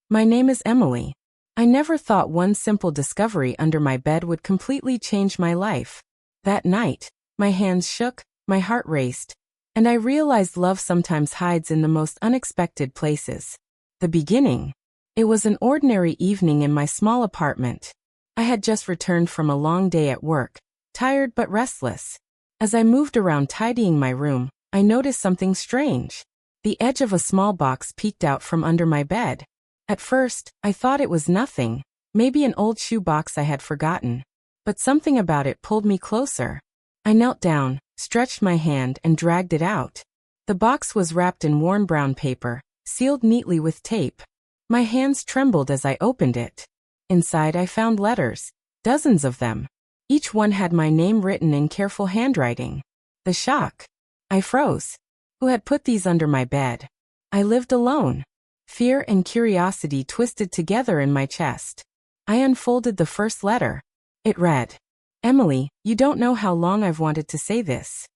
My name is Emily. I never thought one simple discovery under my bed would completely change my life. That night, my hands shook, my heart raced, and I realized love sometimes hides in the most unexpected places. The beginning. It was an ordinary evening in my small apartment. I had just returned from a long day at work, tired but restless. As I moved around tidying my room, I noticed something strange. The edge of a small box peeked out from under my bed. At first, I thought it was nothing, maybe an old shoe box I had forgotten. But something about it pulled me closer. I knelt down, stretched my hand, and dragged it out. The box was wrapped in worn brown paper, sealed neatly with tape. My hands trembled as I opened it. Inside I found letters, dozens of them. Each one had my name written in careful handwriting. The shock. I froze. Who had put these under my bed? I lived alone. Fear and curiosity twisted together in my chest. I unfolded the first letter. It read, "Emily, you don't know how long I've wanted to say this."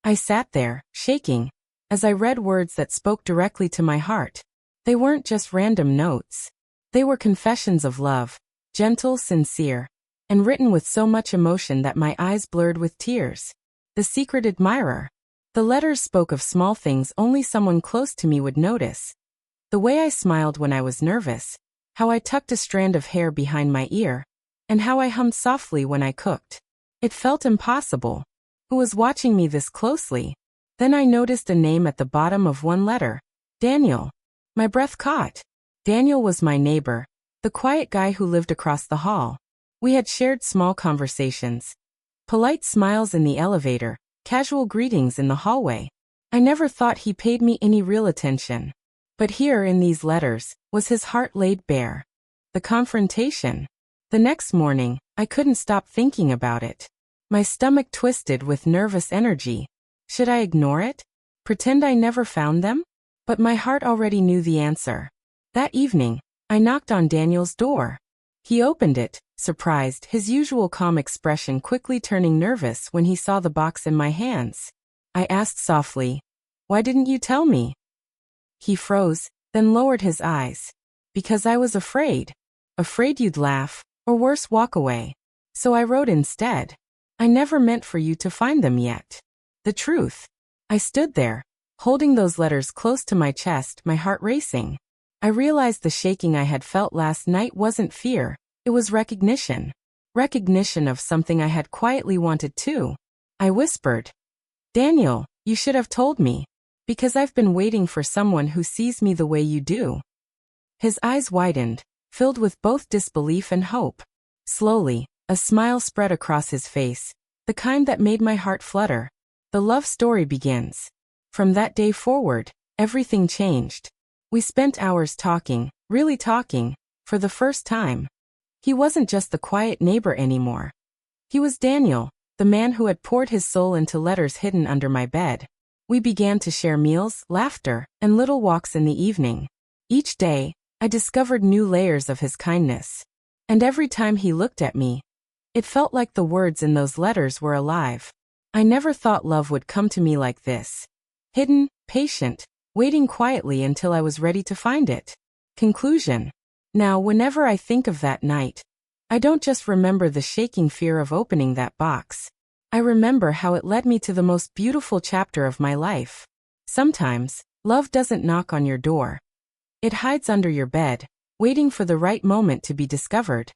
I sat there, shaking, as I read words that spoke directly to my heart. They weren't just random notes. They were confessions of love, gentle, sincere, and written with so much emotion that my eyes blurred with tears. The secret admirer. The letters spoke of small things only someone close to me would notice. The way I smiled when I was nervous, how I tucked a strand of hair behind my ear, and how I hummed softly when I cooked. It felt impossible. Who was watching me this closely? Then I noticed a name at the bottom of one letter. Daniel. My breath caught. Daniel was my neighbor, the quiet guy who lived across the hall. We had shared small conversations. Polite smiles in the elevator, casual greetings in the hallway. I never thought he paid me any real attention. But here in these letters was his heart laid bare. The confrontation. The next morning, I couldn't stop thinking about it. My stomach twisted with nervous energy. Should I ignore it? Pretend I never found them? But my heart already knew the answer. That evening, I knocked on Daniel's door. He opened it, surprised, his usual calm expression quickly turning nervous when he saw the box in my hands. I asked softly, "Why didn't you tell me?" He froze, then lowered his eyes. "Because I was afraid. Afraid you'd laugh, or worse, walk away. So I wrote instead. I never meant for you to find them yet." The truth. I stood there, holding those letters close to my chest, my heart racing. I realized the shaking I had felt last night wasn't fear, it was recognition. Recognition of something I had quietly wanted too. I whispered, "Daniel, you should have told me. Because I've been waiting for someone who sees me the way you do." His eyes widened, filled with both disbelief and hope. Slowly, a smile spread across his face, the kind that made my heart flutter. The love story begins. From that day forward, everything changed. We spent hours talking, really talking, for the first time. He wasn't just the quiet neighbor anymore. He was Daniel, the man who had poured his soul into letters hidden under my bed. We began to share meals, laughter, and little walks in the evening. Each day, I discovered new layers of his kindness. And every time he looked at me, it felt like the words in those letters were alive. I never thought love would come to me like this. Hidden, patient, waiting quietly until I was ready to find it. Conclusion. Now, whenever I think of that night, I don't just remember the shaking fear of opening that box. I remember how it led me to the most beautiful chapter of my life. Sometimes, love doesn't knock on your door. It hides under your bed, waiting for the right moment to be discovered.